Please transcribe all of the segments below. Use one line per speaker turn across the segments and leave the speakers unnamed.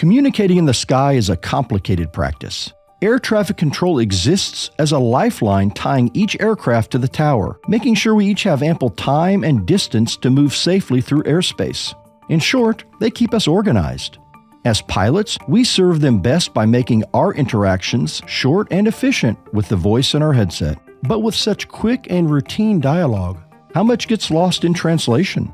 Communicating in the sky is a complicated practice. Air traffic control exists as a lifeline tying each aircraft to the tower, making sure we each have ample time and distance to move safely through airspace. In short, they keep us organized. As pilots, we serve them best by making our interactions short and efficient with the voice in our headset. But with such quick and routine dialogue, how much gets lost in translation?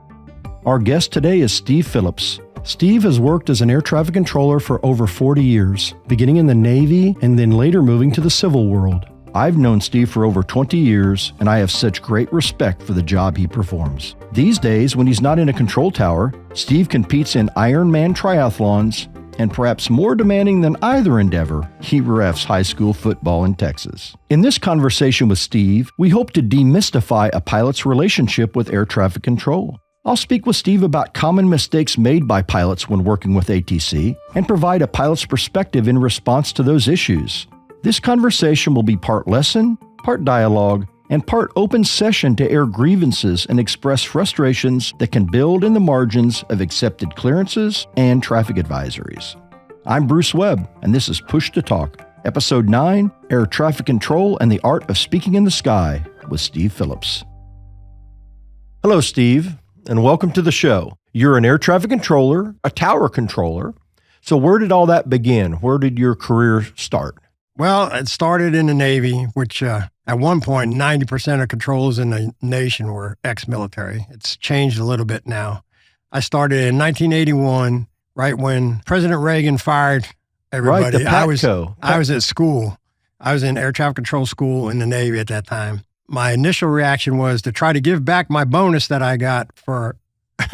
Our guest today is Steve Phillips. Steve has worked as an air traffic controller for over 40 years, beginning in the Navy and then later moving to the civil world. I've known Steve for over 20 years, and I have such great respect for the job he performs. These days, when he's not in a control tower, Steve competes in Ironman triathlons, and perhaps more demanding than either endeavor, he refs high school football in Texas. In this conversation with Steve, we hope to demystify a pilot's relationship with air traffic control. I'll speak with Steve about common mistakes made by pilots when working with ATC and provide a pilot's perspective in response to those issues. This conversation will be part lesson, part dialogue, and part open session to air grievances and express frustrations that can build in the margins of accepted clearances and traffic advisories. I'm Bruce Webb, and this is Push to Talk, Episode 9, Air Traffic Control and the Art of Speaking in the Sky with Steve Phillips. Hello, Steve, and welcome to the show. You're an air traffic controller, a tower controller. So where did all that begin? Where did your career start?
Well, it started in the Navy, which at one point, 90% of controls in the nation were ex-military. It's changed a little bit now. I started in 1981, right when President Reagan fired everybody.
Right, the PATCO.
I was at school. I was in air traffic control school in the Navy at that time. My initial reaction was to try to give back my bonus that I got for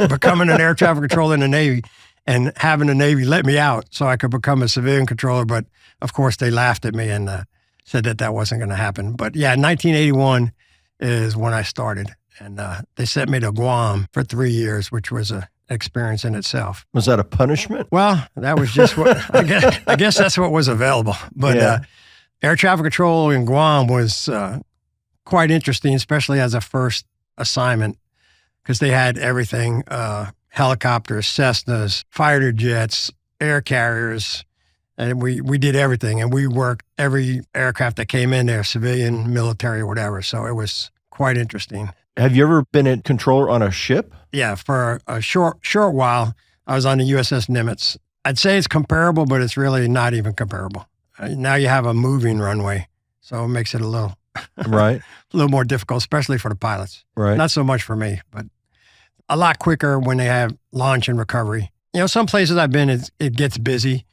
becoming an air traffic controller in the Navy and having the Navy let me out so I could become a civilian controller. But of course, they laughed at me and said that wasn't going to happen. But yeah, 1981 is when I started. And they sent me to Guam for 3 years, which was an experience in itself.
Was that a punishment?
Well, that was just what, I guess that's what was available. But
Yeah.
Air traffic control in Guam was quite interesting, especially as a first assignment, because they had everything, helicopters, Cessnas, fighter jets, air carriers, and we did everything. And we worked every aircraft that came in there, civilian, military, whatever. So it was quite interesting.
Have you ever been a controller on a ship?
Yeah, for a short while, I was on the USS Nimitz. I'd say it's comparable, but it's really not even comparable. Now you have a moving runway, so it makes it a little
Right.
a little more difficult, especially for the pilots.
Right.
Not so much for me, but a lot quicker when they have launch and recovery. You know, some places I've been, it gets busy,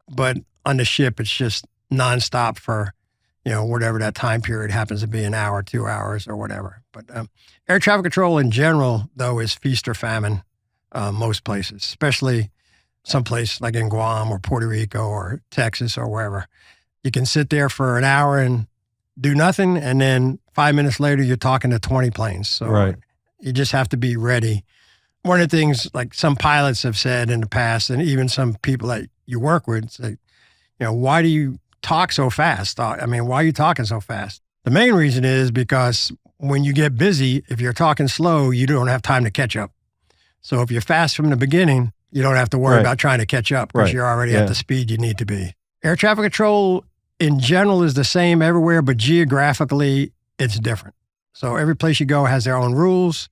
but on the ship, it's just nonstop for, whatever that time period happens to be, an hour, 2 hours, or whatever. But air traffic control in general, though, is feast or famine most places, especially someplace like in Guam or Puerto Rico or Texas or wherever. You can sit there for an hour and do nothing, and then 5 minutes later, you're talking to 20 planes. So
Right.
you just have to be ready. One of the things, like some pilots have said in the past, and even some people that you work with, say, why do you talk so fast? I mean, why are you talking so fast? The main reason is because when you get busy, if you're talking slow, you don't have time to catch up. So if you're fast from the beginning, you don't have to worry
Right.
about trying to catch up because
Right.
you're already
Yeah.
at the speed you need to be. Air traffic control in general is the same everywhere, but geographically it's different. So every place you go has their own rules,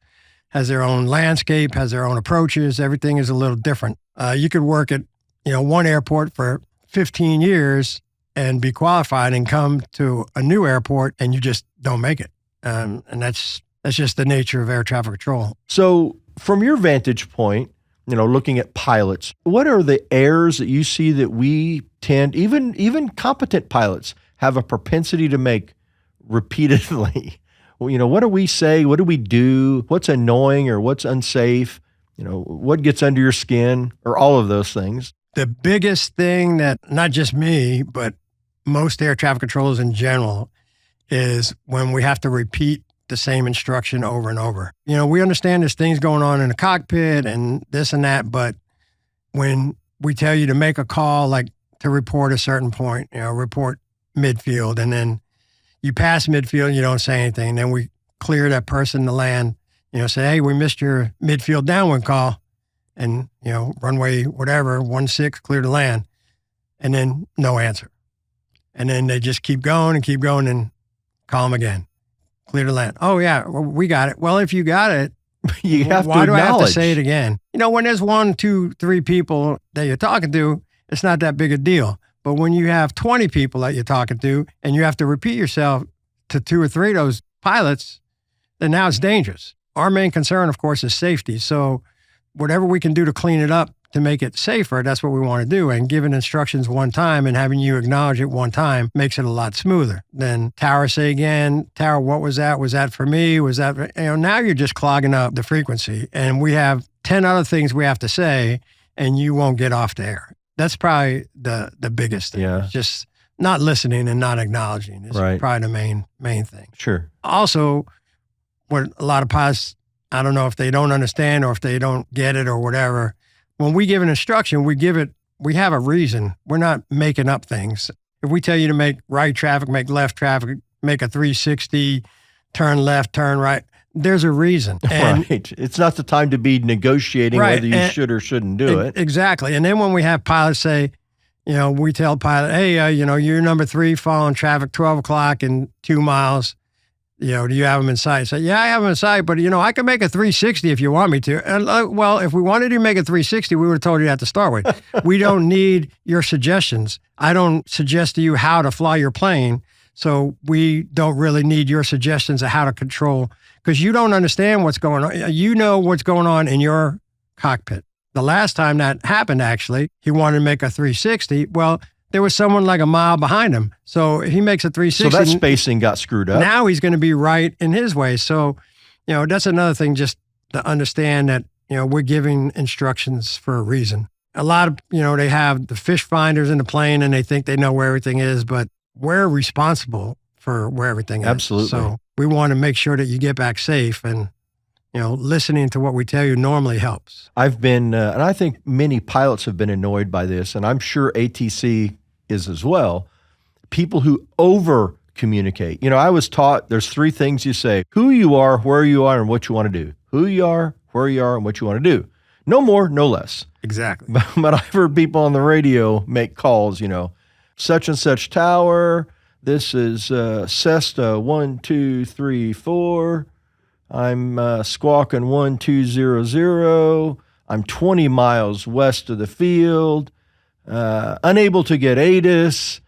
has their own landscape, has their own approaches. Everything is a little different. You could work at, one airport for 15 years and be qualified and come to a new airport and you just don't make it. And that's just the nature of air traffic control.
So from your vantage point, looking at pilots, what are the errors that you see that we tend, even competent pilots, have a propensity to make repeatedly? What do we say? What do we do? What's annoying or what's unsafe? What gets under your skin, or all of those things?
The biggest thing that not just me, but most air traffic controllers in general, is when we have to repeat the same instruction over and over. We understand there's things going on in the cockpit and this and that, but when we tell you to make a call, like to report a certain point, report midfield, and then you pass midfield and you don't say anything, then we clear that person to land, say, hey, we missed your midfield downwind call. and, runway, whatever, 16, clear to land. And then no answer. And then they just keep going and call them again. Clear to land. Oh, yeah, well, we got it. Well, if you got it,
You have
why
to
do I have to
acknowledge.
say it again? When there's 1, 2, 3 people that you're talking to, it's not that big a deal. But when you have 20 people that you're talking to and you have to repeat yourself to 2 or 3 of those pilots, then now it's dangerous. Our main concern, of course, is safety. So whatever we can do to clean it up to make it safer, that's what we want to do. And giving instructions one time and having you acknowledge it one time makes it a lot smoother. Then tower, say again, tower, what was that? Was that for me? Was that, now you're just clogging up the frequency. And we have 10 other things we have to say, and you won't get off the air. That's probably the biggest thing.
Yeah.
Just not listening and not acknowledging is
Right.
probably the main thing.
Sure.
Also, what a lot of pilots, I don't know if they don't understand or if they don't get it or whatever, when we give an instruction, we have a reason. We're not making up things. If we tell you to make right traffic, make left traffic, make a 360, turn left, turn right, there's a reason. And
Right. It's not the time to be negotiating
Right,
whether you
and-
should or shouldn't do it.
Exactly. And then when we have pilots say, we tell pilot, hey, you're number 3 following traffic 12 o'clock in 2 miles. Do you have them in sight? Say, yeah, I have them in sight, but I can make a 360 if you want me to. And well, if we wanted to make a 360, we would have told you that to start with. We don't need your suggestions. I don't suggest to you how to fly your plane. So we don't really need your suggestions of how to control, because you don't understand what's going on. You know what's going on in your cockpit. The last time that happened, actually, he wanted to make a 360. Well, there was someone like a mile behind him. So he makes a 360.
So that spacing got screwed up.
Now he's going to be right in his way. So, that's another thing, just to understand that, we're giving instructions for a reason. A lot of, they have the fish finders in the plane and they think they know where everything is, but we're responsible for where everything is.
Absolutely.
So we want to make sure that you get back safe, and, listening to what we tell you normally helps.
I've been, and I think many pilots have been annoyed by this, and I'm sure ATC is as well, people who over communicate. I was taught there's 3 things you say: who you are, where you are, and what you want to do. Who you are, where you are, and what you want to do. No more, no less.
Exactly.
But I've heard people on the radio make calls, such and such tower, this is Cessna 1234, I'm squawking 1200, I'm 20 miles west of the field, unable to get ATIS,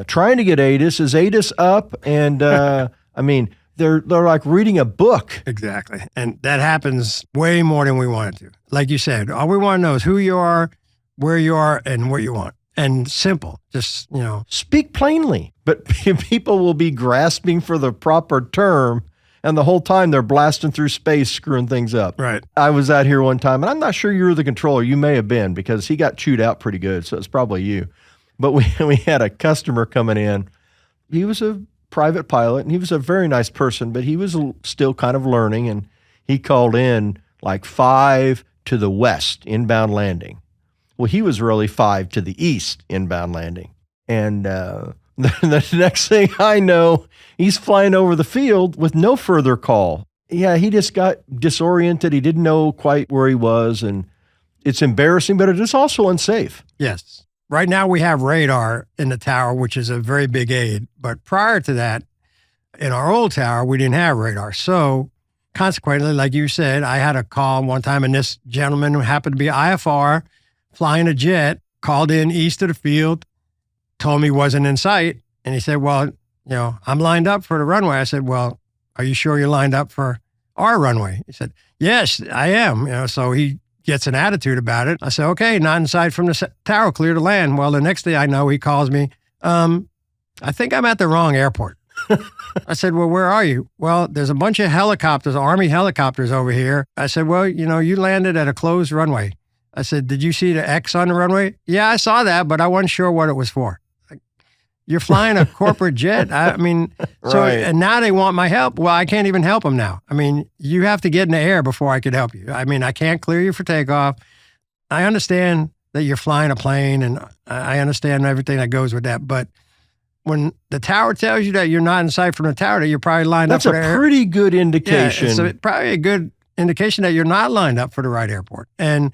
trying to get ATIS. Is ATIS up? And they're like reading a book.
Exactly. And that happens way more than we want it to. Like you said, all we want to know is who you are, where you are, and what you want. And simple, just,
Speak plainly. But people will be grasping for the proper term, and the whole time they're blasting through space, screwing things up.
Right.
I was out here one time, and I'm not sure you were the controller. You may have been, because he got chewed out pretty good, so it's probably you. But we had a customer coming in. He was a private pilot, and he was a very nice person, but he was still kind of learning, and he called in like 5 to the west, inbound landing. Well, he was really 5 to the east, inbound landing. And the next thing I know, he's flying over the field with no further call. Yeah, he just got disoriented. He didn't know quite where he was, and it's embarrassing, but it is also unsafe.
Yes. Right now we have radar in the tower, which is a very big aid. But prior to that, in our old tower, we didn't have radar. So consequently, like you said, I had a call one time, and this gentleman who happened to be IFR, flying a jet, called in east of the field, told me he wasn't in sight. And he said, well, I'm lined up for the runway. I said, well, are you sure you're lined up for our runway? He said, yes, I am. So he gets an attitude about it. I said, okay, not in sight from the tower, clear to land. Well, the next thing I know, he calls me, I think I'm at the wrong airport. I said, well, where are you? Well, there's a bunch of helicopters, Army helicopters over here. I said, well, you landed at a closed runway. I said, did you see the X on the runway? Yeah, I saw that, but I wasn't sure what it was for. You're flying a corporate jet.
Right.
And now they want my help. Well, I can't even help them now. You have to get in the air before I could help you. I can't clear you for takeoff. I understand that you're flying a plane, and I understand everything that goes with that. But when the tower tells you that you're not in sight from the tower, that you're probably lined up for the
That's a pretty good indication.
Yeah, it's probably a good indication that you're not lined up for the right airport. And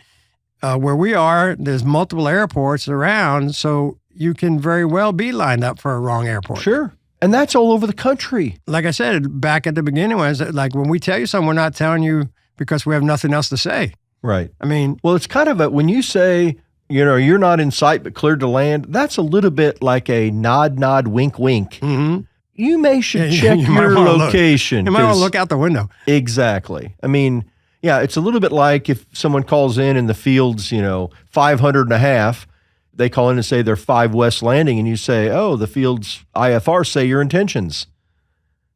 Where we are, there's multiple airports around, so you can very well be lined up for a wrong airport.
Sure. And that's all over the country.
Like I said, back at the beginning, when we tell you something, we're not telling you because we have nothing else to say.
Right.
I mean,
well, it's kind of when you say, you're not in sight but cleared to land, that's a little bit like a nod, wink, wink.
Mm-hmm.
You may should check your location.
You might want to look out the window.
Exactly. I mean, yeah, it's a little bit like if someone calls in the field's, 500 and a half, they call in and say they're 5 west landing, and you say, oh, the field's IFR say your intentions.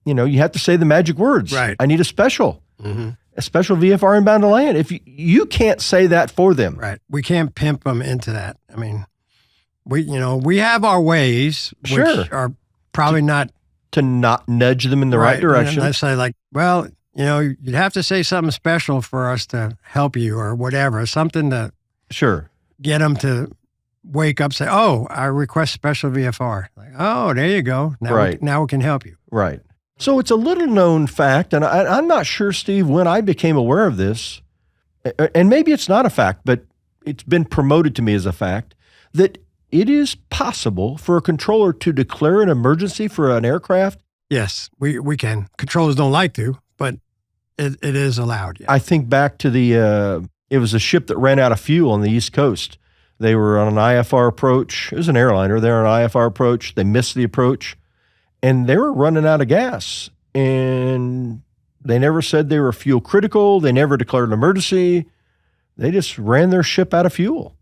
You have to say the magic words.
Right.
I need a special.
Mm-hmm.
A special VFR inbound to land. If you can't say that for them.
Right. We can't pimp them into that. I mean, we have our ways, which are probably not.
To not nudge them in the right direction.
I say you'd have to say something special for us to help you or whatever, something to get them to wake up, say, oh, I request special VFR. Like, oh, there you go. Now we can help you.
Right. So it's a little known fact, and I'm not sure, Steve, when I became aware of this, and maybe it's not a fact, but it's been promoted to me as a fact, that it is possible for a controller to declare an emergency for an aircraft.
Yes, we can. Controllers don't like to, but it is allowed. Yeah.
I think back to it was a ship that ran out of fuel on the East Coast. They were on an IFR approach. It was an airliner. They were on an IFR approach. They missed the approach, and they were running out of gas. And they never said they were fuel critical. They never declared an emergency. They just ran their ship out of fuel.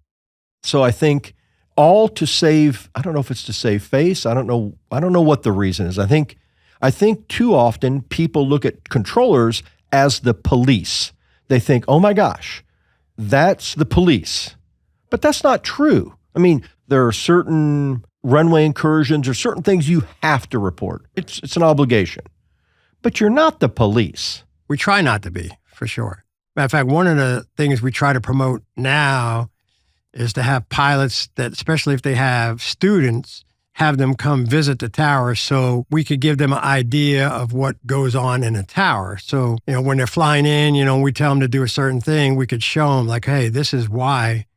So I think all to save, I don't know if it's to save face. I don't know what the reason is. I think too often people look at controllers as the police. They think, oh my gosh, that's the police. But that's not true. I mean, there are certain runway incursions or certain things you have to report. It's an obligation. But you're not the police.
We try not to be, for sure. Matter of fact, one of the things we try to promote now is to have pilots that, especially if they have students, have them come visit the tower so we could give them an idea of what goes on in a tower. So, when they're flying in, we tell them to do a certain thing, we could show them like, hey, this is why,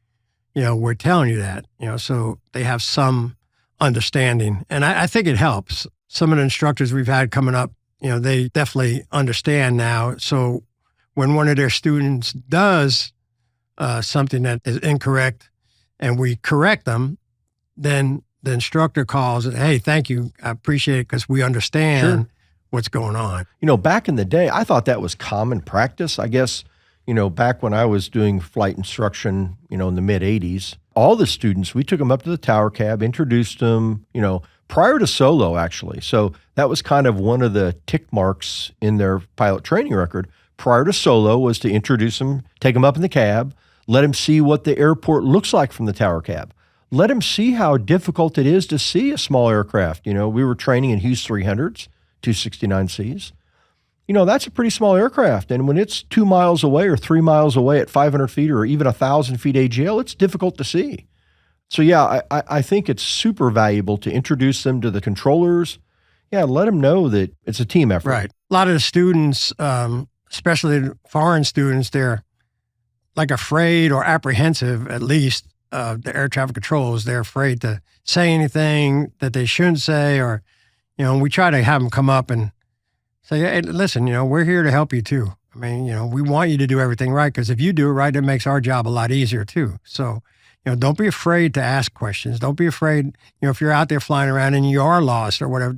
we're telling you that, so they have some understanding. And I think it helps. Some of the instructors we've had coming up, they definitely understand now. So when one of their students does something that is incorrect and we correct them, then the instructor calls and, hey, thank you. I appreciate it because we understand what's going on.
Back in the day, I thought that was common practice. I guess, back when I was doing flight instruction, in the mid 80s, all the students, we took them up to the tower cab, introduced them, prior to solo, actually. So that was kind of one of the tick marks in their pilot training record. Prior to solo was to introduce them, take them up in the cab, let them see what the airport looks like from the tower cab. Let them see how difficult it is to see a small aircraft. We were training in Hughes 300s, 269Cs. That's a pretty small aircraft. And when it's 2 miles away or 3 miles away at 500 feet or even 1,000 feet AGL, it's difficult to see. So yeah, I think it's super valuable to introduce them to the controllers. Yeah, let them know that it's a team effort.
Right. A lot of the students, especially foreign students, they're like afraid or apprehensive, at least, the air traffic controls. They're afraid to say anything that they shouldn't say, or, we try to have them come up and say, hey, listen, we're here to help you too. I mean, we want you to do everything right, because if you do it right, it makes our job a lot easier too. So, don't be afraid to ask questions. Don't be afraid, if you're out there flying around and you are lost or whatever,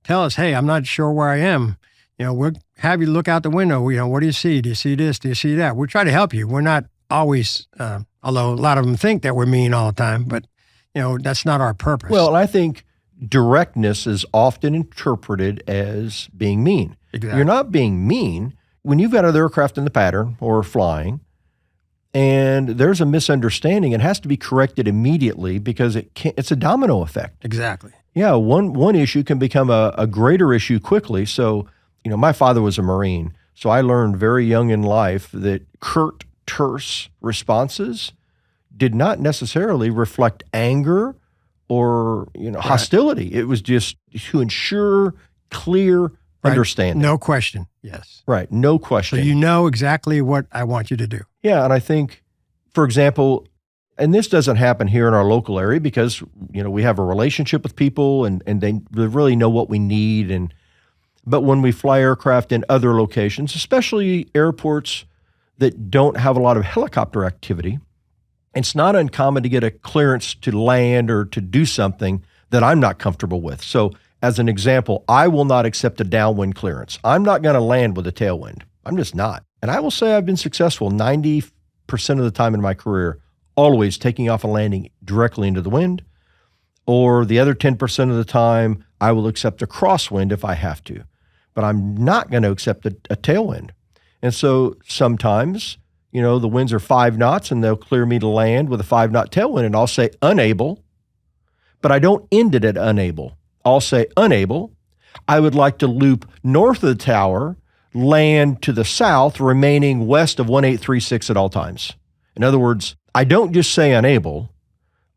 tell us, hey, I'm not sure where I am. We'll have you look out the window. What do you see? Do you see this? Do you see that? We'll try to help you. We're not always, although a lot of them think that we're mean all the time, but, that's not our purpose.
Well, and I think directness is often interpreted as being mean.
Exactly.
You're not being mean when you've got other aircraft in the pattern or flying, and there's a misunderstanding. It has to be corrected immediately because it's a domino effect.
Exactly.
Yeah, one issue can become a greater issue quickly. So, my father was a Marine, so I learned very young in life that curt, terse responses did not necessarily reflect anger or hostility. It was just to ensure clear understanding.
No question. Yes.
Right. No question.
So you know exactly what I want you to do.
Yeah, and I think For example, and this doesn't happen here in our local area because, we have a relationship with people and they really know what we need. But when we fly aircraft in other locations, especially airports that don't have a lot of helicopter activity, it's not uncommon to get a clearance to land or to do something that I'm not comfortable with. So as an example, I will not accept a downwind clearance. I'm not going to land with a tailwind. I'm just not. And I will say I've been successful 90% of the time in my career, always taking off and landing directly into the wind. Or the other 10% of the time, I will accept a crosswind if I have to. But I'm not going to accept a tailwind. And so sometimes, the winds are 5 knots and they'll clear me to land with a 5-knot tailwind and I'll say unable, but I don't end it at unable. I'll say unable. I would like to loop north of the tower, land to the south, remaining west of 1836 at all times. In other words, I don't just say unable,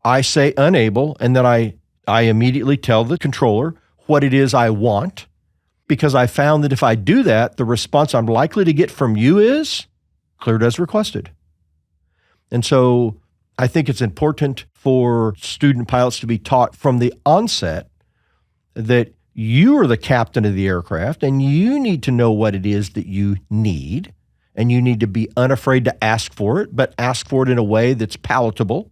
I say unable, and then I immediately tell the controller what it is I want, because I found that if I do that, the response I'm likely to get from you is cleared as requested. And so I think it's important for student pilots to be taught from the onset that you are the captain of the aircraft and you need to know what it is that you need, and you need to be unafraid to ask for it, but ask for it in a way that's palatable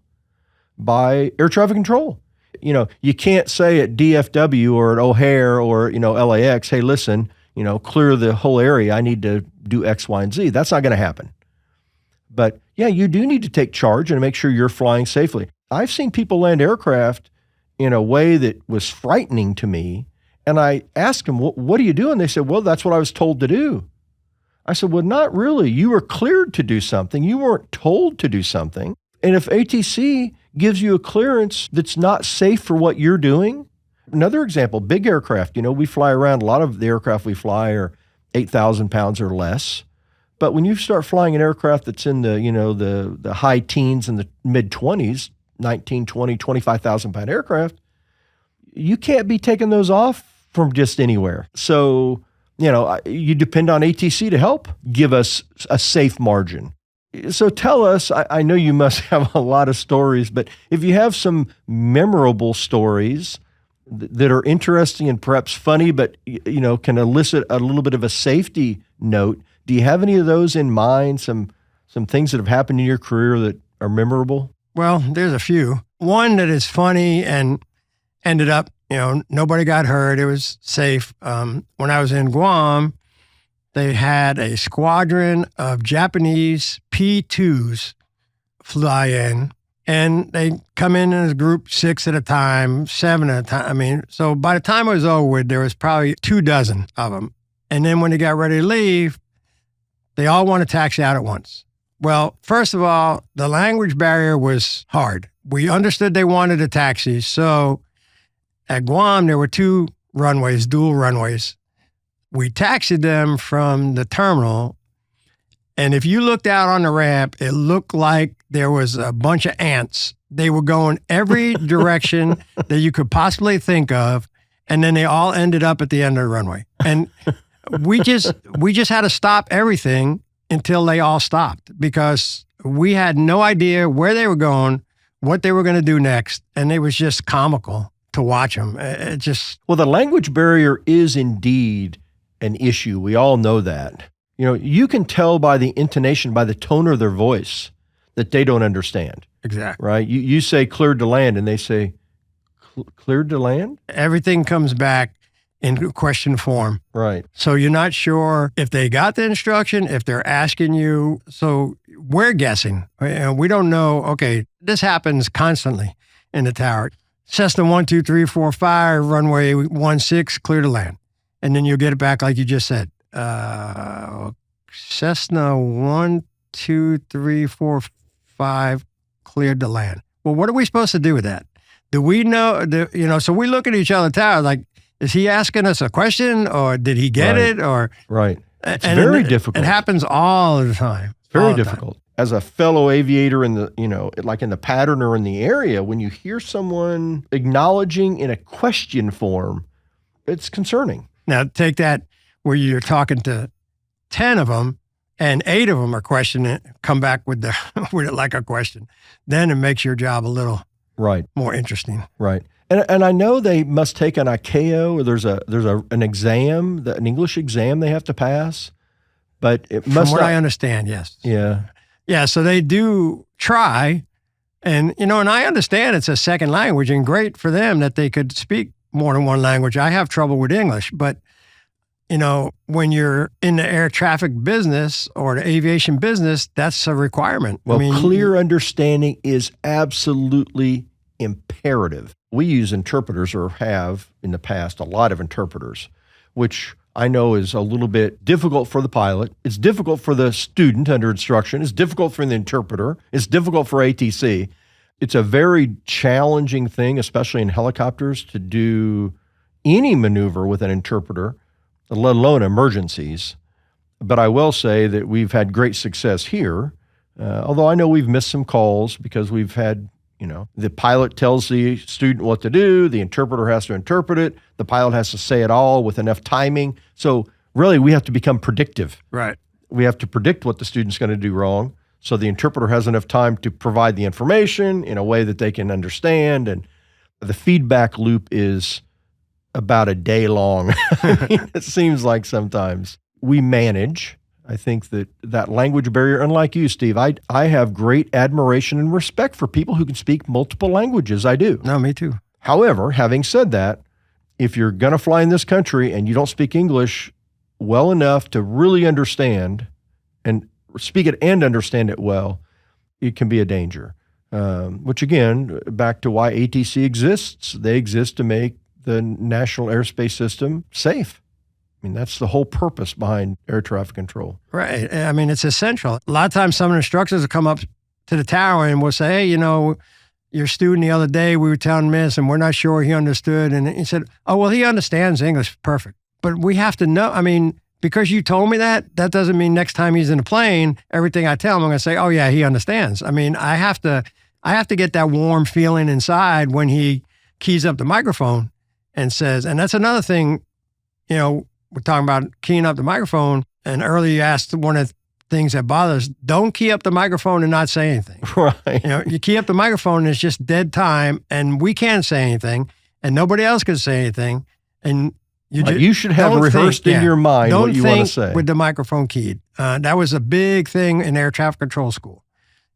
by air traffic control. You can't say at DFW or at O'Hare or, LAX, hey, listen, clear the whole area. I need to do X, Y, and Z. That's not going to happen. But yeah, you do need to take charge and make sure you're flying safely. I've seen people land aircraft in a way that was frightening to me. And I asked them, what do you do? And they said, well, that's what I was told to do. I said, well, not really. You were cleared to do something. You weren't told to do something. And if ATC gives you a clearance that's not safe for what you're doing, another example, big aircraft, we fly around, a lot of the aircraft we fly are 8,000 pounds or less. But when you start flying an aircraft that's in the high teens and the mid 20s, 19, 20, 25,000 pound aircraft, you can't be taking those off from just anywhere. So, you depend on ATC to help give us a safe margin. So tell us, I know you must have a lot of stories, but if you have some memorable stories that are interesting and perhaps funny, but, can elicit a little bit of a safety note, do you have any of those in mind, some things that have happened in your career that are memorable?
Well, there's a few. One that is funny and ended up, nobody got hurt. It was safe. When I was in Guam, they had a squadron of Japanese P-2s fly in, and they come in as a group 6 at a time, 7 at a time. So by the time it was over with, there was probably 24 of them. And then when they got ready to leave, they all want to taxi out at once. Well, first of all, the language barrier was hard. We understood they wanted a taxi. So at Guam, there were 2 runways, dual runways. We taxied them from the terminal. And if you looked out on the ramp, it looked like there was a bunch of ants. They were going every direction that you could possibly think of. And then they all ended up at the end of the runway. And we just had to stop everything until they all stopped, because we had no idea where they were going, what they were going to do next. And it was just comical to watch them.
Well, the language barrier is indeed an issue. We all know that. You can tell by the intonation, by the tone of their voice, that they don't understand.
Exactly.
Right? You say cleared to land and they say cleared to land?
Everything comes back in question form.
Right.
So you're not sure if they got the instruction, if they're asking you. So we're guessing. And we don't know, okay, this happens constantly in the tower. Cessna 12345, runway 16, clear to land. And then you'll get it back like you just said. Cessna 12345, cleared to land. Well, what are we supposed to do with that? Do we know, so we look at each other in the tower like, is he asking us a question, or did he get it? Or
right. It's very difficult.
It happens all the time.
Very difficult. As a fellow aviator in the, like in the pattern or in the area, when you hear someone acknowledging in a question form, it's concerning.
Now take that where you're talking to 10 of them and 8 of them are questioning it, come back with with it like a question. Then it makes your job a little more interesting.
Right. And I know they must take an ICAO, or there's an exam, an English exam they have to pass, but it must.
From what I understand, yes.
Yeah.
Yeah. So they do try, and and I understand it's a second language, and great for them that they could speak more than one language. I have trouble with English, but when you're in the air traffic business or the aviation business, that's a requirement.
Well, clear understanding is absolutely imperative. We use interpreters, or have in the past a lot of interpreters, which I know is a little bit difficult for the pilot. It's difficult for the student under instruction. It's difficult for the interpreter. It's difficult for ATC. It's a very challenging thing, especially in helicopters, to do any maneuver with an interpreter, let alone emergencies. But I will say that we've had great success here, although I know we've missed some calls because we've had, the pilot tells the student what to do, the interpreter has to interpret it, the pilot has to say it all with enough timing. So really, we have to become predictive.
Right.
We have to predict what the student's going to do wrong, so the interpreter has enough time to provide the information in a way that they can understand. And the feedback loop is about a day long. It seems like sometimes. We manage. I think that language barrier, unlike you, Steve, I have great admiration and respect for people who can speak multiple languages. I do.
No, me too.
However, having said that, if you're going to fly in this country and you don't speak English well enough to really understand and speak it and understand it well, it can be a danger. Which again, back to why ATC exists. They exist to make the national airspace system safe. I mean, that's the whole purpose behind air traffic control.
Right. I mean, it's essential. A lot of times some instructors will come up to the tower and will say, hey, your student the other day, we were telling him this and we're not sure he understood. And he said, oh, well, he understands English perfect. But we have to know, because you told me that doesn't mean next time he's in a plane, everything I tell him, I'm going to say, oh yeah, he understands. I have to get that warm feeling inside when he keys up the microphone and says, and that's another thing, we're talking about keying up the microphone, and earlier you asked one of the things that bothers, don't key up the microphone and not say anything.
Right.
You key up the microphone and it's just dead time, and we can't say anything, and nobody else can say anything, and
you should have rehearsed in your mind what you want to say.
With the microphone keyed. That was a big thing in air traffic control school.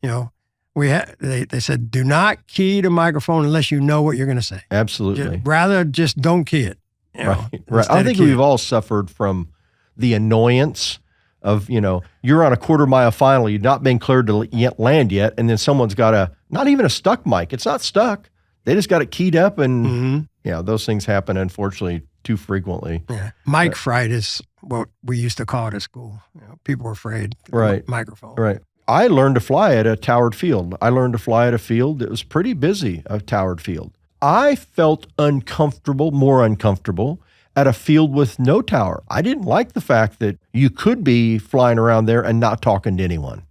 They said, do not key the microphone unless you know what you're going to say.
Absolutely.
Rather just don't key it.
Right. I think we've all suffered from the annoyance of, you're on a quarter-mile final, you're not being cleared to land yet, and then someone's got not even a stuck mic. It's not stuck. They just got it keyed up, and those things happen, unfortunately, too frequently.
Yeah. Mic fright is what we used to call it at school. People were afraid of the microphone.
Right. I learned to fly at a towered field. I learned to fly at a field that was pretty busy, a towered field. I felt more uncomfortable at a field with no tower. I didn't like the fact that you could be flying around there and not talking to anyone.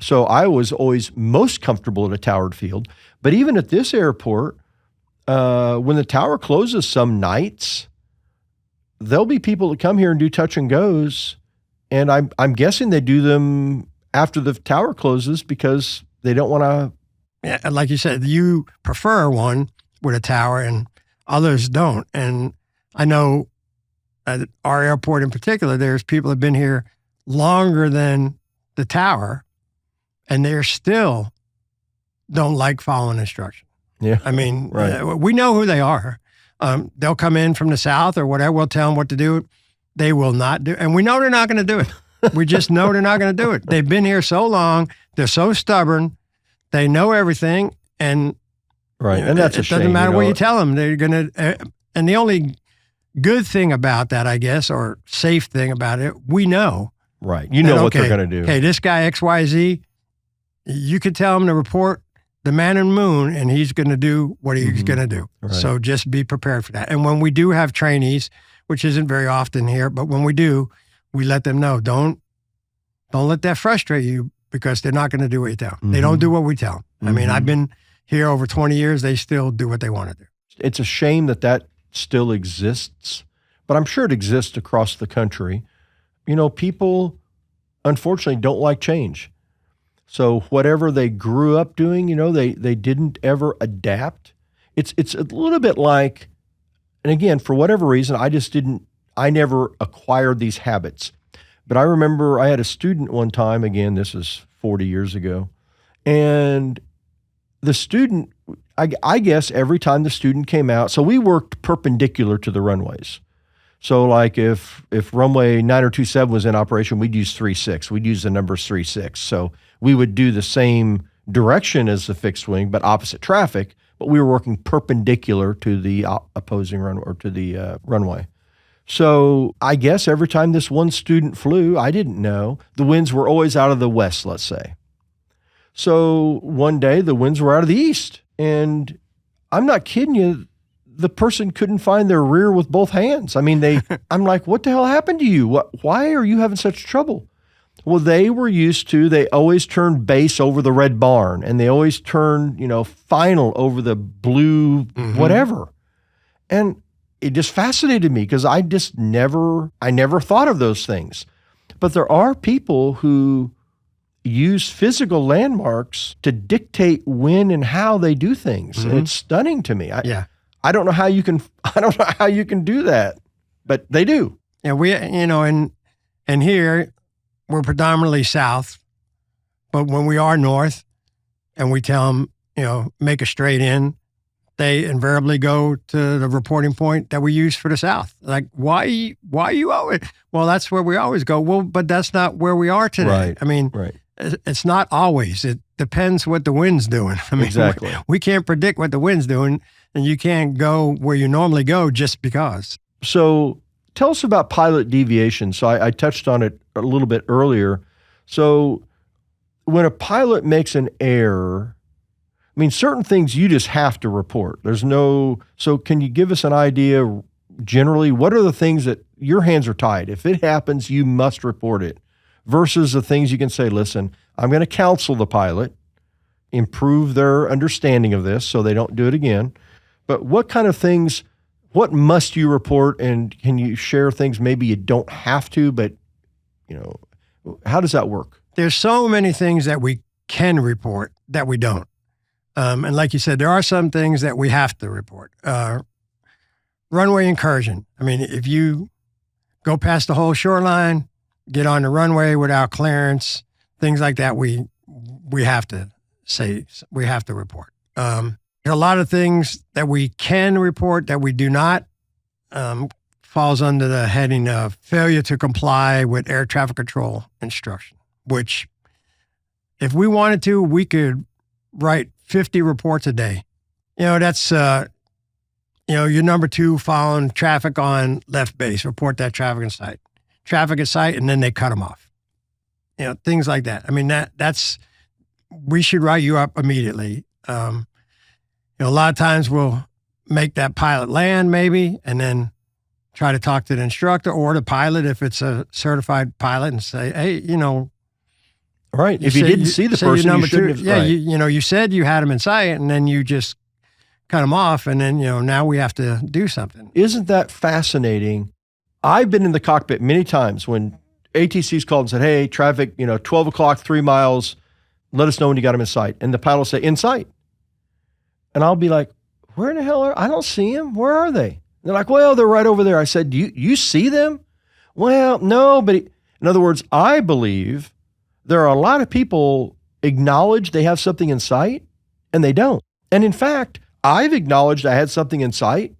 So I was always most comfortable at a towered field. But even at this airport, when the tower closes some nights, there'll be people that come here and do touch and goes. And I'm guessing they do them after the tower closes because they don't want to.
Yeah, like you said, you prefer one with a tower and others don't. And I know at our airport in particular, there's people that have been here longer than the tower, and they're still don't like following instruction.
Yeah.
We know who they are. They'll come in from the south or whatever. We'll tell them what to do. They will not do, and we know they're not going to do it. We just know they're not going to do it. They've been here so long. They're so stubborn. They know everything, and
and that's a shame.
It doesn't matter what you tell them. They're going to. And the only good thing about that, I guess, or safe thing about it, we know.
Right. You know what they're going to do.
Okay, this guy XYZ, you could tell him to report the man in the moon, and he's going to do what he's going to do. Right. So just be prepared for that. And when we do have trainees, which isn't very often here, but when we do, we let them know, don't let that frustrate you, because they're not going to do what you tell them. They don't do what we tell them. I've been here over 20 years. They still do what they want to do.
It's a shame that still exists, but I'm sure it exists across the country. People unfortunately don't like change. So whatever they grew up doing, they didn't ever adapt. It's a little bit like, and again, for whatever reason, I never acquired these habits. But I remember I had a student one time, again, this is 40 years ago, and the student, I guess every time the student came out, so we worked perpendicular to the runways. So like if runway 9027 was in operation, we'd use 36. We'd use the numbers 36. So we would do the same direction as the fixed wing, but opposite traffic, but we were working perpendicular to the opposing runway or to the runway. So I guess every time this one student flew, I didn't know, the winds were always out of the west, let's say. So one day the winds were out of the east, and I'm not kidding you, the person couldn't find their rear with both hands. I mean, I'm like, what the hell happened to you? Why are you having such trouble? Well, they always turn base over the red barn, and they always turn, final over the blue, whatever. And it just fascinated me because I never thought of those things. But there are people who use physical landmarks to dictate when and how they do things. And it's stunning to me. I don't know how you can do that, but they do.
Yeah, and here we're predominantly south, but when we are north and we tell them, make a straight in, they invariably go to the reporting point that we use for the south. Like, why you always? Well, that's where we always go. Well, but that's not where we are today.
Right.
I mean, it's not always. It depends what the wind's doing. I mean,
exactly.
We can't predict what the wind's doing, and you can't go where you normally go just because.
So tell us about pilot deviation. So I touched on it a little bit earlier. So when a pilot makes an error, I mean, certain things you just have to report. So can you give us an idea generally, what are the things that your hands are tied? If it happens, you must report it, versus the things you can say, listen, I'm going to counsel the pilot, improve their understanding of this so they don't do it again. But what kind of things, what must you report, and can you share things maybe you don't have to, but, how does that work?
There's so many things that we can report that we don't. And like you said, there are some things that we have to report. Runway incursion. I mean, if you go past the whole shoreline, get on the runway without clearance, things like that, we have to say, we have to report. There are a lot of things that we can report that we do not. Falls under the heading of failure to comply with air traffic control instruction, which if we wanted to, we could write 50 reports a day. That's, your number 2 following traffic on left base, report that traffic in sight. Traffic in sight, and then they cut them off. Things like that. I mean, we should write you up immediately. A lot of times we'll make that pilot land maybe, and then try to talk to the instructor or the pilot if it's a certified pilot and say, hey,
Right. If you didn't see the person, you shouldn't have.
Yeah, right. You said you had them in sight, and then you just cut them off, and then, now we have to do something.
Isn't that fascinating? I've been in the cockpit many times when ATC's called and said, hey, traffic, 12 o'clock, 3 miles, let us know when you got them in sight. And the pilot will say, in sight. And I'll be like, where in the hell I don't see them. Where are they? They're like, well, they're right over there. I said, do you see them? Well, no, but in other words, I believe there are a lot of people acknowledge they have something in sight and they don't. And in fact, I've acknowledged I had something in sight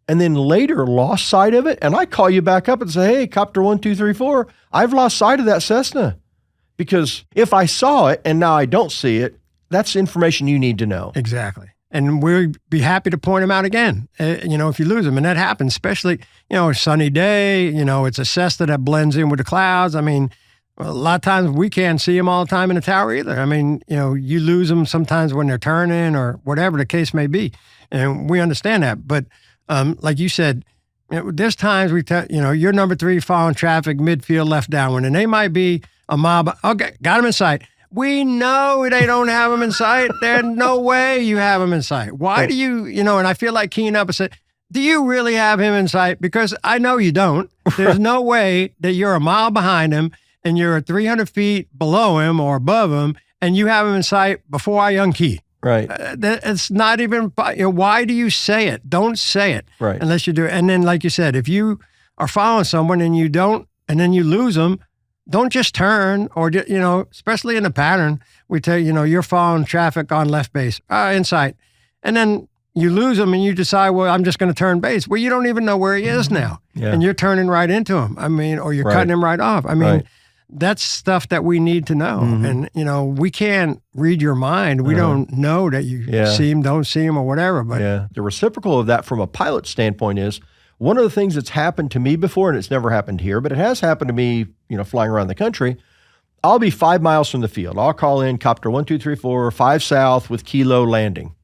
and then later lost sight of it. And I call you back up and say, hey, copter 1, 2, 3, 4, I've lost sight of that Cessna. Because if I saw it and now I don't see it, that's information you need to know.
Exactly. And we'd be happy to point them out again, if you lose them. And that happens, especially, a sunny day, it's a Cessna that blends in with the clouds. I mean, a lot of times we can't see them all the time in the tower either. I mean, you lose them sometimes when they're turning or whatever the case may be. And we understand that. But like you said, there's times you're number 3 following traffic, midfield, left downwind, and they might be a mile. Okay, got them in sight. We know they don't have them in sight. There's no way you have them in sight. Why do you, and I feel like keying up and say, do you really have him in sight? Because I know you don't. There's no way that you're a mile behind him and you're 300 feet below him or above him, and you have him in sight before I unkey.
Right.
It's not even, why do you say it? Don't say it.
Right.
Unless you do it. And then, like you said, if you are following someone and you don't, and then you lose them, don't just turn or, especially in a pattern, we tell you, you're following traffic on left base, in sight. And then you lose them and you decide, well, I'm just going to turn base. Well, you don't even know where he is now.
Yeah.
And you're turning right into him. Or you're cutting him right off. That's stuff that we need to know. And, we can't read your mind. We don't know that you see him, don't see him, or whatever. But
the reciprocal of that from a pilot standpoint is one of the things that's happened to me before, and it's never happened here, but it has happened to me, flying around the country. I'll be 5 miles from the field. I'll call in copter 1, 2, 3, 4, 5 south with kilo landing.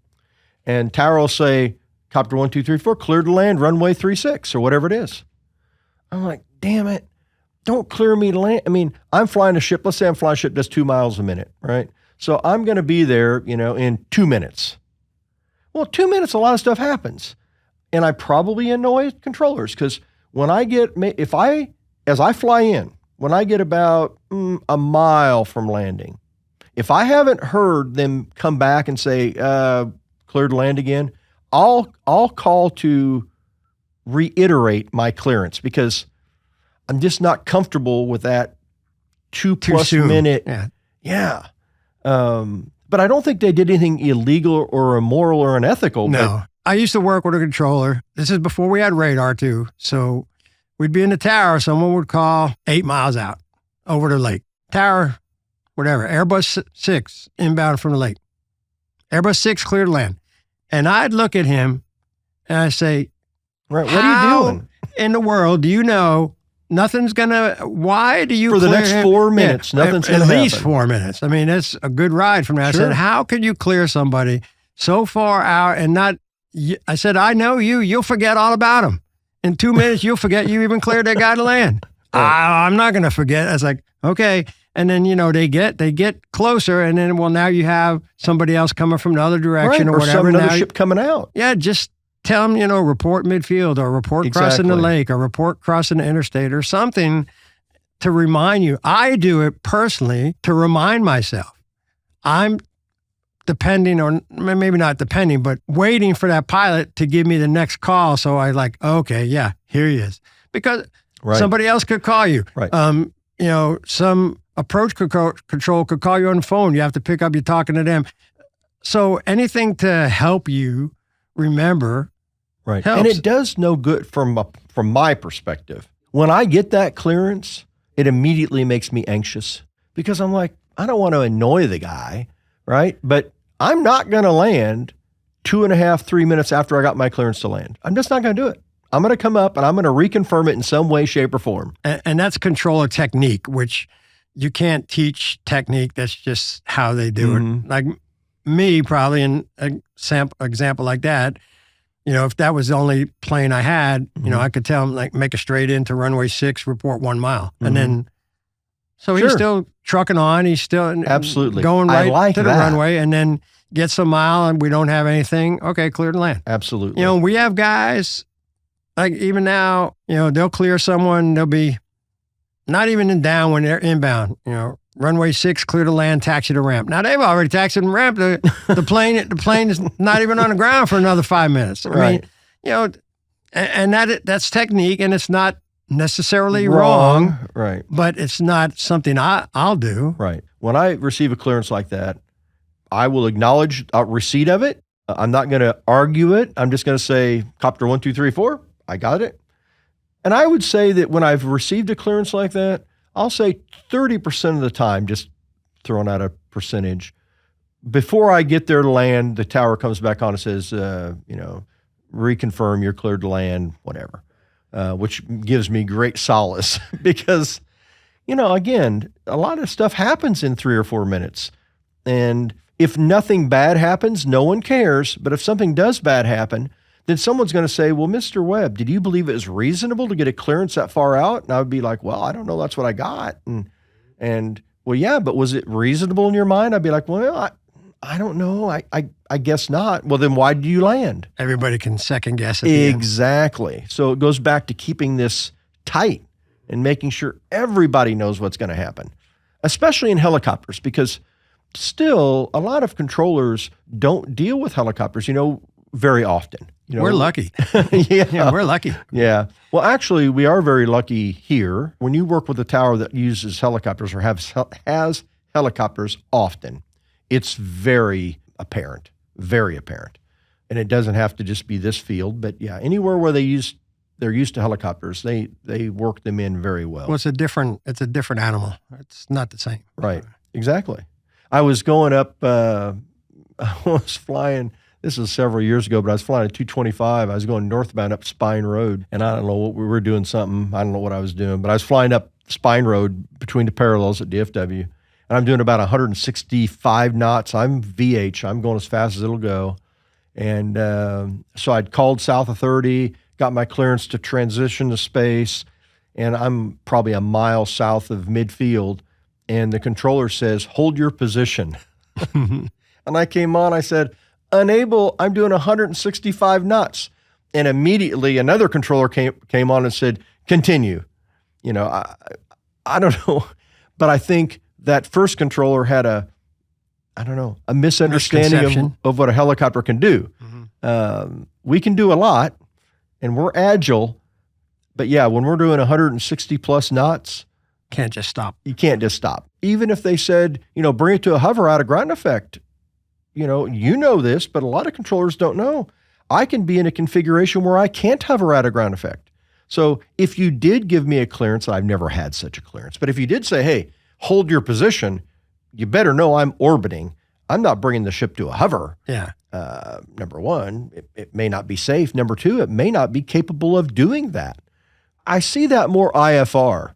And tower will say, copter 1, 2, 3, 4, clear to land, runway 36, or whatever it is. I'm like, damn it. Don't clear me to land. I'm flying a ship. Let's say I'm flying a ship that's 2 miles a minute, right? So I'm going to be there, in 2 minutes. Well, 2 minutes, a lot of stuff happens. And I probably annoy controllers because when I get, as I fly in, when I get about a mile from landing, if I haven't heard them come back and say, clear to land again, I'll call to reiterate my clearance because I'm just not comfortable with that 2+ minute. Yeah. But I don't think they did anything illegal or immoral or unethical.
No. I used to work with a controller. This is before we had radar too. So we'd be in the tower. Someone would call 8 miles out over the lake. Tower, whatever, Airbus 6 inbound from the lake. Airbus 6 clear to land. And I'd look at him and I say,
right, what are you doing?
In the world do you know nothing's why do you
for the next 4 minutes, nothing's going to happen.
At least 4 minutes. That's a good ride from there.
Sure.
I said, how can you clear somebody so far out and not, I said, I know you'll forget all about him. In 2 minutes, you'll forget you even cleared that guy to land. Right. I'm not going to forget. I was like, okay. And then, they get closer and then, well, now you have somebody else coming from the other direction or whatever.
Or some other ship coming out.
Yeah, just tell them, report midfield or report crossing the lake or report crossing the interstate or something to remind you. I do it personally to remind myself. I'm depending on, maybe not depending, but waiting for that pilot to give me the next call. So I like, okay, yeah, here he is. Because somebody else could call you.
Right.
Some approach control could call you on the phone. You have to pick up, you're talking to them. So anything to help you remember helps.
And it does no good from my perspective. When I get that clearance, it immediately makes me anxious because I'm like, I don't want to annoy the guy, right? But I'm not going to land 2.5, 3 minutes after I got my clearance to land. I'm just not going to do it. I'm going to come up and I'm going to reconfirm it in some way, shape, or form.
And that's controller technique, which you can't teach technique. That's just how they do it. Like me, probably in an example like that, if that was the only plane I had, I could tell him, like, make a straight into runway 6, report 1 mile. And then, so he's still trucking on. He's still
absolutely
going right to the runway and then gets a mile and we don't have anything. Okay, clear to land.
Absolutely.
We have guys, like even now, they'll clear someone. They'll be not even in down when they're inbound, runway 6, clear to land, taxi to ramp. Now they've already taxied and ramped. The plane is not even on the ground for another 5 minutes. I mean, and that's technique, and it's not necessarily wrong.
Right.
But it's not something I'll do.
Right. When I receive a clearance like that, I will acknowledge receipt of it. I'm not going to argue it. I'm just going to say, copter 1, 2, 3, 4, I got it. And I would say that when I've received a clearance like that, I'll say 30% of the time, just throwing out a percentage, before I get there to land, the tower comes back on and says, reconfirm you're cleared to land, whatever, which gives me great solace because, again, a lot of stuff happens in 3 or 4 minutes. And if nothing bad happens, no one cares. But if something does bad happen, then someone's going to say, well, Mr. Webb, did you believe it was reasonable to get a clearance that far out? And I would be like, well, I don't know. That's what I got. And well, yeah, but was it reasonable in your mind? I'd be like, well, I don't know. I guess not. Well, then why did you land?
Everybody can second guess it.
Exactly. So it goes back to keeping this tight. and making sure everybody knows what's going to happen, especially in helicopters, because still a lot of controllers don't deal with helicopters, very often.
We're lucky.
Yeah,
we're lucky.
Yeah. Well, actually, we are very lucky here. When you work with a tower that uses helicopters or has helicopters often, it's very apparent. And it doesn't have to just be this field, but yeah, anywhere where they're used to helicopters, they work them in very well.
Well, it's a different animal. It's not the same.
Right. Exactly. I was going up, I was flying, this was several years ago, but I was flying a 225. I was going northbound up Spine Road, and I don't know what we were doing something. I don't know what I was doing, but I was flying up Spine Road between the parallels at DFW, and I'm doing about 165 knots. I'm VH. I'm going as fast as it'll go. And so I'd called south of 30, got my clearance to transition to space, and I'm probably a mile south of midfield, and the controller says, hold your position. And I came on, I said, unable, I'm doing 165 knots. And immediately another controller came on and said, continue. I don't know, but I think that first controller had a misunderstanding of what a helicopter can do. Mm-hmm. We can do a lot, and we're agile, but yeah, when we're doing 160 plus knots,
can't just stop.
You can't just stop. Even if they said, bring it to a hover out of ground effect, you know this, but a lot of controllers don't know. I can be in a configuration where I can't hover out of ground effect. So if you did give me a clearance, I've never had such a clearance, but if you did say, hey, hold your position, you better know I'm orbiting. I'm not bringing the ship to a hover.
Yeah.
Number one, it may not be safe. Number two, it may not be capable of doing that. I see that more IFR,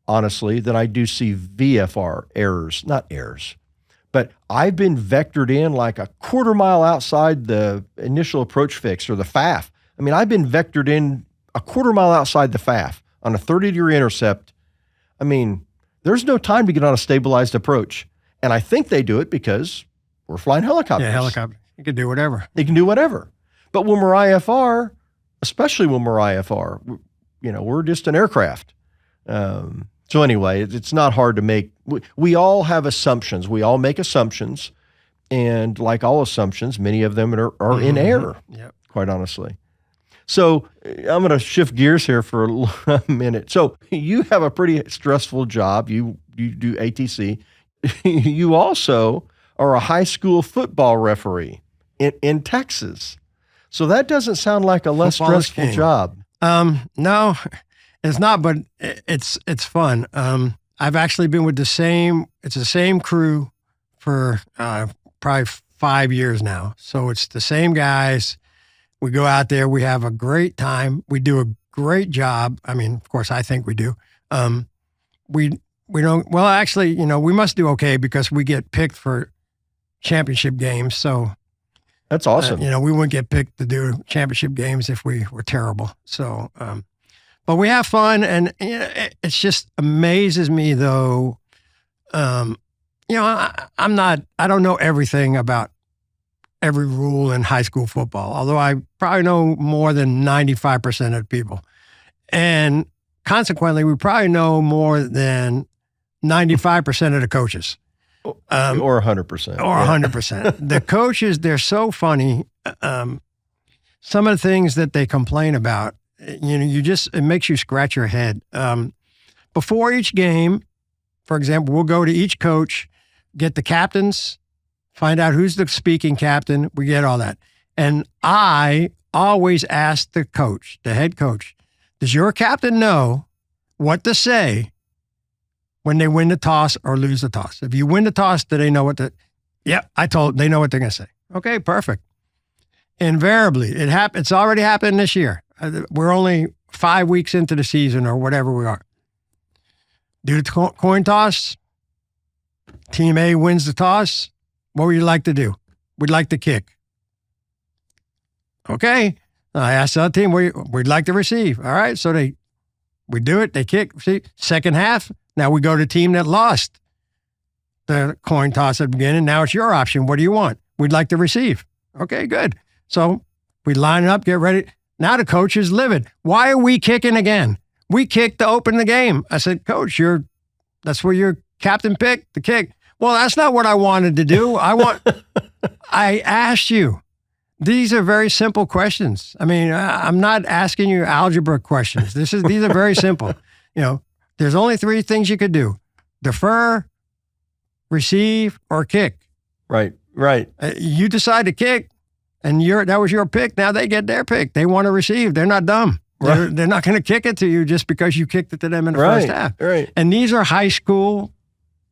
honestly, than I do see VFR errors, not errors. But I've been vectored in like a quarter mile outside the initial approach fix or the FAF. I mean, I've been vectored in a quarter mile outside the FAF on a 30-degree intercept. I mean, there's no time to get on a stabilized approach. And I think they do it because we're flying helicopters.
Yeah, helicopter. You can do whatever.
They can do whatever. But when we're IFR, especially when we're IFR, we're just an aircraft. So anyway, it's not hard to make. We all have assumptions. We all make assumptions. And like all assumptions, many of them are in error, quite honestly. So I'm going to shift gears here for a minute. So you have a pretty stressful job. You do ATC. You also are a high school football referee in Texas. So that doesn't sound like a less stressful job.
No, it's not, but it's fun. I've actually been with the same crew for probably 5 years now. So it's the same guys. We go out there, we have a great time. We do a great job. I mean, of course, I think we do. We don't, well, actually, we must do okay because we get picked for championship games. So
that's awesome.
We wouldn't get picked to do championship games if we were terrible. So, but we have fun, and it just amazes me though. I don't know everything about every rule in high school football, although I probably know more than 95% of the people. And consequently, we probably know more than 95% of the coaches.
Or 100%.
Or 100%. The coaches, they're so funny. Some of the things that they complain about, it makes you scratch your head. Before each game, for example, we'll go to each coach, get the captains, find out who's the speaking captain. We get all that. And I always ask the coach, the head coach, does your captain know what to say when they win the toss or lose the toss? If you win the toss, do they know what to? Yep, they know what they're going to say. Okay, perfect. Invariably, it's already happened this year. We're only 5 weeks into the season or whatever we are. Do the coin toss. Team A wins the toss. What would you like to do? We'd like to kick. Okay. I asked the other team, we'd like to receive. All right. So we do it. They kick. See, second half. Now we go to the team that lost the coin toss at the beginning. Now it's your option. What do you want? We'd like to receive. Okay, good. So we line it up, get ready. Now the coach is livid. Why are we kicking again? we kicked to open the game. I said, Coach, that's where your captain picked the kick. Well, that's not what I wanted to do. I asked you. These are very simple questions. I mean, I'm not asking you algebra questions. These are very simple. There's only 3 things you could do: defer, receive, or kick.
Right.
You decide to kick, and that was your pick. Now they get their pick. They want to receive. They're not dumb. Right. They're not going to kick it to you just because you kicked it to them in the first half.
Right.
And these are high school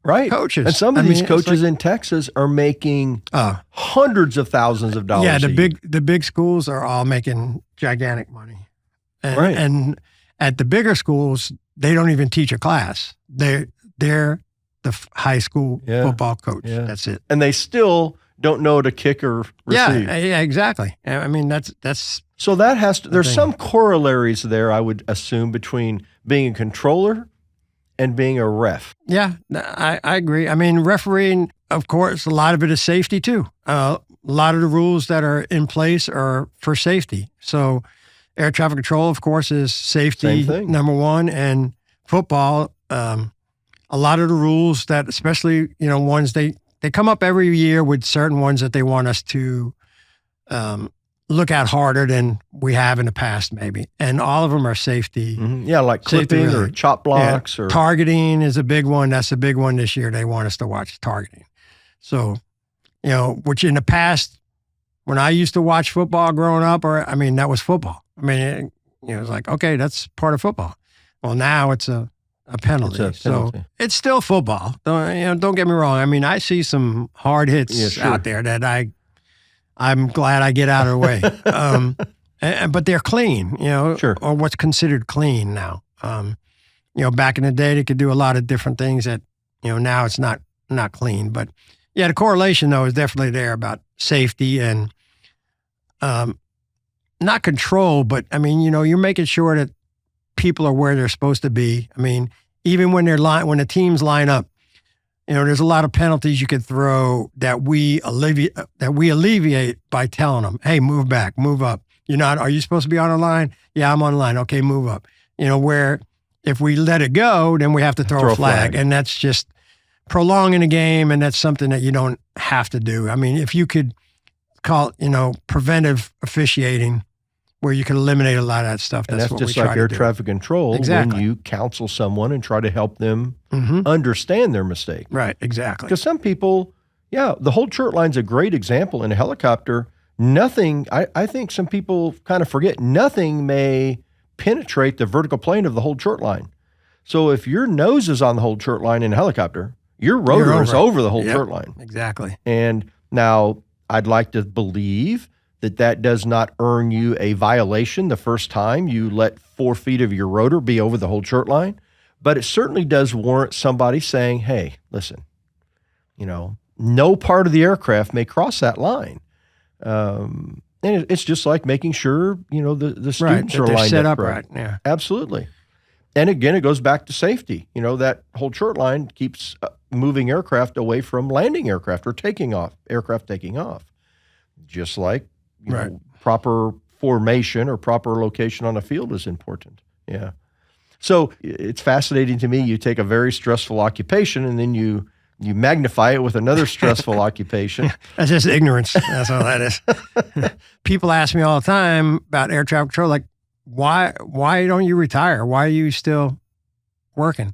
coaches.
And some of these coaches in Texas are making hundreds of thousands of dollars.
Yeah, the big schools are all making gigantic money. And at the bigger schools, they don't even teach a class. They're the high school football coach. Yeah. That's it.
And they still don't know to kick or receive.
Yeah, exactly. I mean, that's
so that has to. There's some corollaries there, I would assume, between being a controller and being a ref.
Yeah, I agree. I mean, refereeing, of course, a lot of it is safety too. A lot of the rules that are in place are for safety. So air traffic control, of course, is safety number one. And football, a lot of the rules that, especially, ones they come up every year with certain ones that they want us to look at harder than we have in the past, maybe. And all of them are safety.
Mm-hmm. Yeah, like clipping or chop blocks. Or
targeting is a big one. That's a big one this year. They want us to watch targeting. So, which in the past, when I used to watch football growing up, that was football. I mean, it was like, okay, that's part of football. Well, now it's a penalty.
It's a penalty.
So it's still football. Don't get me wrong. I mean, I see some hard hits out there that I'm glad I get out of the way. But they're clean, or what's considered clean now. Back in the day, they could do a lot of different things that, now it's not clean. But yeah, the correlation though is definitely there about safety and not control, but I mean, you're making sure that people are where they're supposed to be. I mean, even when when the teams line up, there's a lot of penalties you could throw that we alleviate by telling them, hey, move back, move up. Are you supposed to be on the line? Yeah, I'm on the line. Okay, move up. Where if we let it go, then we have to throw a flag. And that's just prolonging the game, and that's something that you don't have to do. I mean, if you could call, preventive officiating, where you can eliminate a lot of that stuff.
That's what just like air traffic control.
Exactly.
When you counsel someone and try to help them understand their mistake.
Right, exactly.
Because some people, the hold short line's a great example. In a helicopter, nothing, I think some people kind of forget, nothing may penetrate the vertical plane of the hold short line. So if your nose is on the hold short line in a helicopter, your rotor is over the hold short line.
Exactly.
And now I'd like to believe that does not earn you a violation the first time you let 4 feet of your rotor be over the hold short line, but it certainly does warrant somebody saying, hey, listen, no part of the aircraft may cross that line. And it's just like making sure, the students are lined
set
up
right. Yeah,
absolutely. And again, it goes back to safety. That hold short line keeps moving aircraft away from landing aircraft or aircraft taking off. Just like, proper formation or proper location on a field is important. Yeah. So it's fascinating to me. You take a very stressful occupation and then you magnify it with another stressful occupation.
That's just ignorance. That's all that is. People ask me all the time about air traffic control, like, why don't you retire? Why are you still working?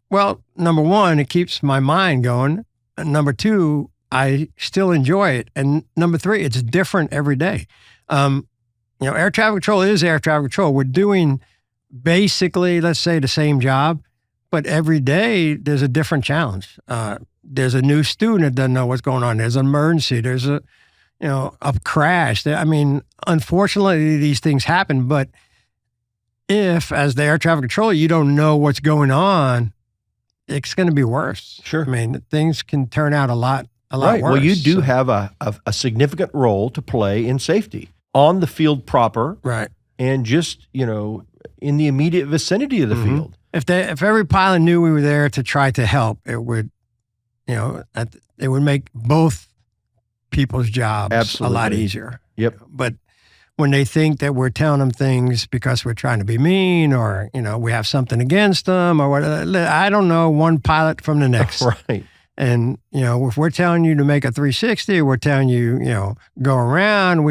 Well, number one, it keeps my mind going. And number two, I still enjoy it. And number three, it's different every day. Air traffic control is air traffic control. We're doing basically, let's say, the same job, but every day there's a different challenge. There's a new student that doesn't know what's going on. There's an emergency. There's a crash. I mean, unfortunately, these things happen, but if, as the air traffic controller, you don't know what's going on, it's going to be worse.
Sure.
I mean, things can turn out a lot worse.
Well, you do have a significant role to play in safety on the field proper.
Right.
And just, in the immediate vicinity of the field.
If every pilot knew we were there to try to help, it would, it would make both people's jobs a lot easier.
Yep.
But when they think that we're telling them things because we're trying to be mean or, we have something against them or what. I don't know one pilot from the next.
Right.
And, if we're telling you to make a 360, we're telling you, go around,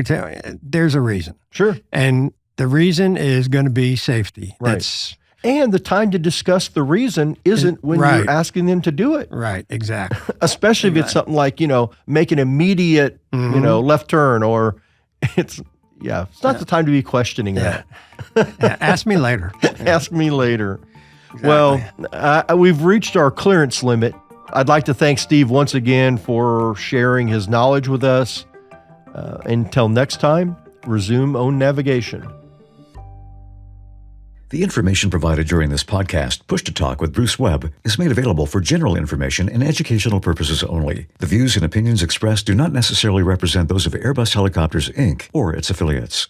there's a reason.
Sure.
And the reason is going to be safety.
Right. And the time to discuss the reason isn't when you're asking them to do it.
Right, exactly.
Especially if it's something like, make an immediate, left turn or it's not the time to be questioning that.
Ask me later.
Ask me later.
Exactly.
Well, we've reached our clearance limit. I'd like to thank Steve once again for sharing his knowledge with us. Until next time, resume own navigation.
The information provided during this podcast, Push to Talk with Bruce Webb, is made available for general information and educational purposes only. The views and opinions expressed do not necessarily represent those of Airbus Helicopters, Inc. or its affiliates.